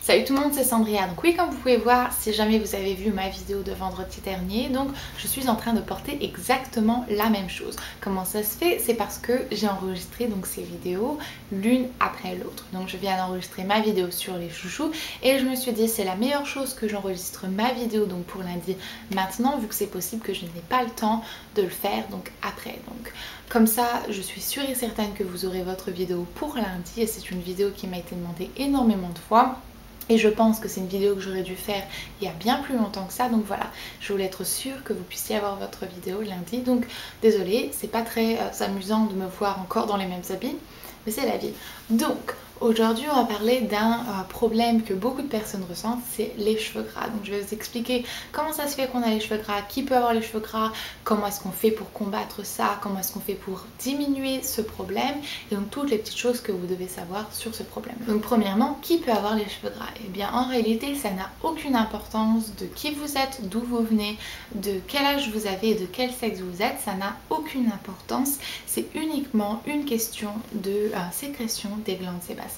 Salut tout le monde, c'est Sandria. Donc oui, comme vous pouvez voir, si jamais vous avez vu ma vidéo de vendredi dernier, donc je suis en train de porter exactement la même chose. Comment ça se fait? C'est parce que j'ai enregistré donc ces vidéos l'une après l'autre. Donc je viens d'enregistrer ma vidéo sur les chouchous et je me suis dit c'est la meilleure chose que j'enregistre ma vidéo donc pour lundi maintenant, vu que c'est possible que je n'ai pas le temps de le faire donc après. Donc comme ça, je suis sûre et certaine que vous aurez votre vidéo pour lundi et c'est une vidéo qui m'a été demandée énormément de fois. Et je pense que c'est une vidéo que j'aurais dû faire il y a bien plus longtemps que ça. Donc voilà, je voulais être sûre que vous puissiez avoir votre vidéo lundi. Donc désolée, c'est pas très amusant de me voir encore dans les mêmes habits, mais c'est la vie. Donc aujourd'hui on va parler d'un problème que beaucoup de personnes ressentent, c'est les cheveux gras. Donc je vais vous expliquer comment ça se fait qu'on a les cheveux gras, qui peut avoir les cheveux gras, comment est-ce qu'on fait pour combattre ça, comment est-ce qu'on fait pour diminuer ce problème et donc toutes les petites choses que vous devez savoir sur ce problème. Donc premièrement, qui peut avoir les cheveux gras? Eh bien en réalité ça n'a aucune importance de qui vous êtes, d'où vous venez, de quel âge vous avez et de quel sexe vous êtes, ça n'a aucune importance, c'est uniquement une question de sécrétion des glandes sébacées.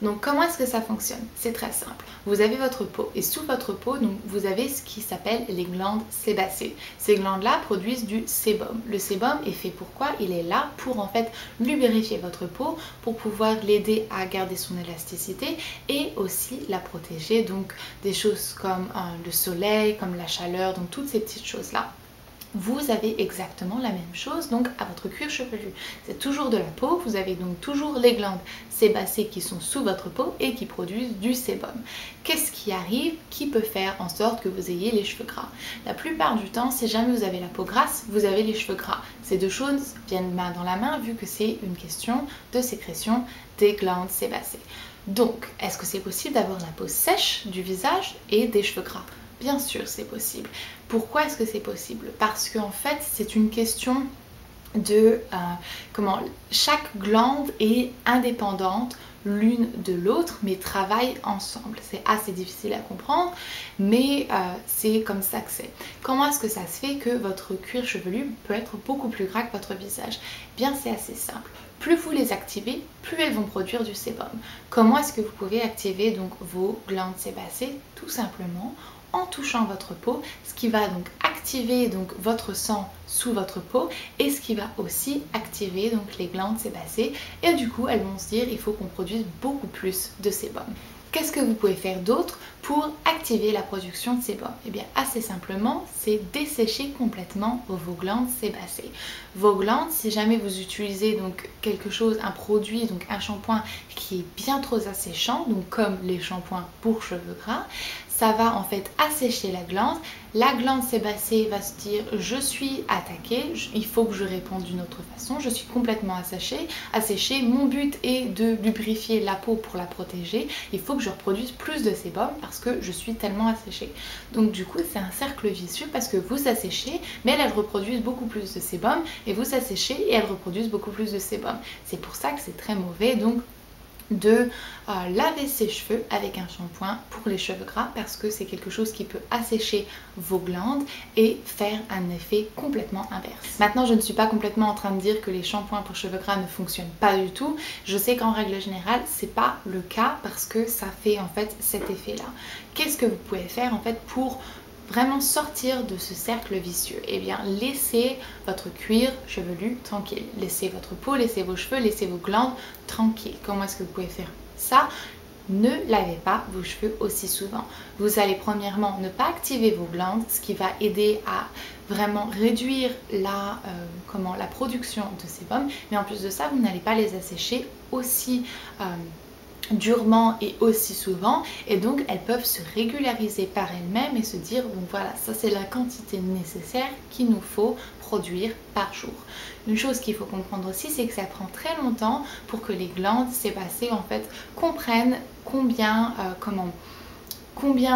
Donc comment est-ce que ça fonctionne? C'est très simple. Vous avez votre peau et sous votre peau, donc, vous avez ce qui s'appelle les glandes sébacées. Ces glandes-là produisent du sébum. Le sébum est fait pour quoi? Il est là pour en fait lubrifier votre peau, pour pouvoir l'aider à garder son élasticité et aussi la protéger donc des choses comme le soleil, comme la chaleur, donc toutes ces petites choses-là. Vous avez exactement la même chose donc à votre cuir chevelu. C'est toujours de la peau, vous avez donc toujours les glandes sébacées qui sont sous votre peau et qui produisent du sébum. Qu'est-ce qui arrive qui peut faire en sorte que vous ayez les cheveux gras? La plupart du temps, si jamais vous avez la peau grasse, vous avez les cheveux gras. Ces deux choses viennent main dans la main vu que c'est une question de sécrétion des glandes sébacées. Donc, est-ce que c'est possible d'avoir la peau sèche du visage et des cheveux gras? Bien sûr, c'est possible. Pourquoi est-ce que c'est possible? Parce qu'en fait, c'est une question de comment chaque glande est indépendante l'une de l'autre mais travaillent ensemble. C'est assez difficile à comprendre mais c'est comme ça que c'est. Comment est-ce que ça se fait que votre cuir chevelu peut être beaucoup plus gras que votre visage? Bien c'est assez simple. Plus vous les activez, plus elles vont produire du sébum. Comment est-ce que vous pouvez activer donc vos glandes sébacées? Tout simplement en touchant votre peau, ce qui va donc activer donc votre sang sous votre peau et ce qui va aussi activer donc les glandes sébacées et du coup elles vont se dire il faut qu'on produise beaucoup plus de sébum. Qu'est-ce que vous pouvez faire d'autre pour activer la production de sébum? Eh bien assez simplement, c'est dessécher complètement vos glandes sébacées. Vos glandes, si jamais vous utilisez donc quelque chose, un produit, donc un shampoing qui est bien trop asséchant, donc comme les shampoings pour cheveux gras, ça va en fait assécher la glande sébacée va se dire je suis attaquée, il faut que je réponde d'une autre façon, je suis complètement asséchée, mon but est de lubrifier la peau pour la protéger, il faut que je reproduise plus de sébum parce que je suis tellement asséchée. Donc du coup c'est un cercle vicieux parce que vous asséchez mais elles reproduisent beaucoup plus de sébum et vous asséchez et elles reproduisent beaucoup plus de sébum. C'est pour ça que c'est très mauvais donc de laver ses cheveux avec un shampoing pour les cheveux gras parce que c'est quelque chose qui peut assécher vos glandes et faire un effet complètement inverse. Maintenant je ne suis pas complètement en train de dire que les shampoings pour cheveux gras ne fonctionnent pas du tout. Je sais qu'en règle générale c'est pas le cas parce que ça fait en fait cet effet là. Qu'est-ce que vous pouvez faire en fait pour vraiment sortir de ce cercle vicieux? Eh bien laissez votre cuir chevelu tranquille, laissez votre peau, laissez vos cheveux, laissez vos glandes tranquilles. Comment est-ce que vous pouvez faire ça? Ne lavez pas vos cheveux aussi souvent. Vous allez premièrement ne pas activer vos glandes, ce qui va aider à vraiment réduire la production de sébum, mais en plus de ça vous n'allez pas les assécher aussi durement et aussi souvent et donc elles peuvent se régulariser par elles-mêmes et se dire bon voilà ça c'est la quantité nécessaire qu'il nous faut produire par jour. Une chose qu'il faut comprendre aussi c'est que ça prend très longtemps pour que les glandes sébacées en fait comprennent combien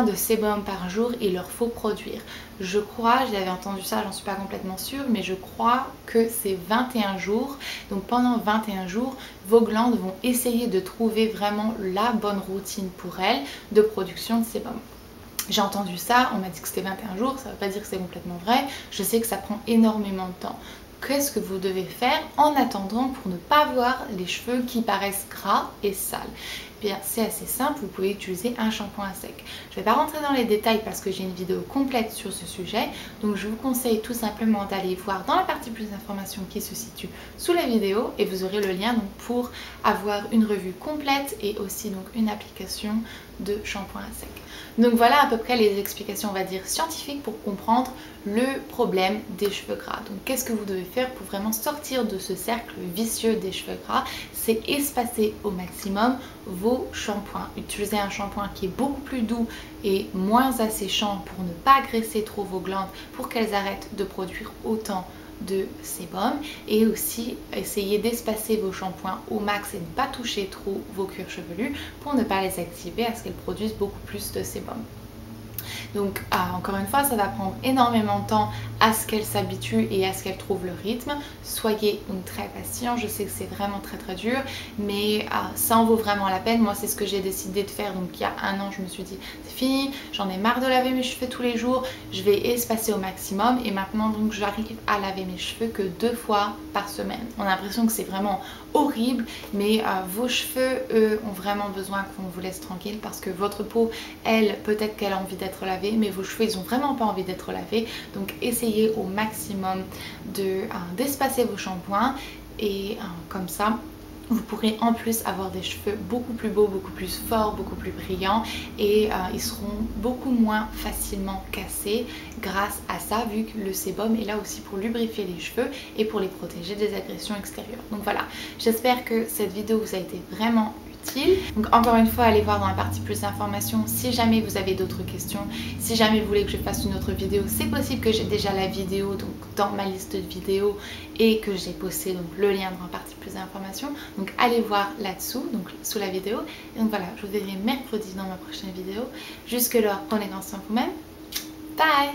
de sébum par jour il leur faut produire. Je crois, j'avais entendu ça, j'en suis pas complètement sûre, mais je crois que c'est 21 jours. Donc pendant 21 jours, vos glandes vont essayer de trouver vraiment la bonne routine pour elles de production de sébum. J'ai entendu ça, on m'a dit que c'était 21 jours, ça ne veut pas dire que c'est complètement vrai. Je sais que ça prend énormément de temps. Qu'est-ce que vous devez faire en attendant pour ne pas avoir les cheveux qui paraissent gras et sales? bien c'est assez simple, vous pouvez utiliser un shampoing sec. Je ne vais pas rentrer dans les détails parce que j'ai une vidéo complète sur ce sujet, donc je vous conseille tout simplement d'aller voir dans la partie plus d'informations qui se situe sous la vidéo et vous aurez le lien donc pour avoir une revue complète et aussi donc une application de shampoing sec. Donc voilà à peu près les explications on va dire scientifiques pour comprendre le problème des cheveux gras. Donc qu'est-ce que vous devez faire pour vraiment sortir de ce cercle vicieux des cheveux gras? C'est espacer au maximum vos shampoings. Utilisez un shampoing qui est beaucoup plus doux et moins asséchant pour ne pas agresser trop vos glandes pour qu'elles arrêtent de produire autant de sébum, et aussi essayez d'espacer vos shampoings au max et ne pas toucher trop vos cuirs chevelus pour ne pas les activer à ce qu'elles produisent beaucoup plus de sébum. Donc encore une fois, ça va prendre énormément de temps à ce qu'elle s'habitue et à ce qu'elle trouve le rythme. Soyez donc très patient, je sais que c'est vraiment très dur, mais ça en vaut vraiment la peine. Moi c'est ce que j'ai décidé de faire, donc il y a un an je me suis dit c'est fini, j'en ai marre de laver mes cheveux tous les jours, je vais espacer au maximum, et maintenant donc j'arrive à laver mes cheveux que 2 fois par semaine. On a l'impression que c'est vraiment horrible, mais vos cheveux eux ont vraiment besoin qu'on vous laisse tranquille, parce que votre peau elle peut-être qu'elle a envie d'être lavée, mais vos cheveux ils ont vraiment pas envie d'être lavés. Donc essayez au maximum d'espacer vos shampoings, et comme ça vous pourrez en plus avoir des cheveux beaucoup plus beaux, beaucoup plus forts, beaucoup plus brillants, et ils seront beaucoup moins facilement cassés grâce à ça, vu que le sébum est là aussi pour lubrifier les cheveux et pour les protéger des agressions extérieures. Donc voilà, j'espère que cette vidéo vous a été vraiment utile. Donc encore une fois, allez voir dans la partie plus d'informations si jamais vous avez d'autres questions. Si jamais vous voulez que je fasse une autre vidéo, c'est possible que j'ai déjà la vidéo donc dans ma liste de vidéos et que j'ai posté donc le lien dans la partie plus d'informations. Donc allez voir là-dessous, donc sous la vidéo. Et donc voilà, je vous verrai mercredi dans ma prochaine vidéo. Jusque là, prenez grand soin de vous-même. Bye!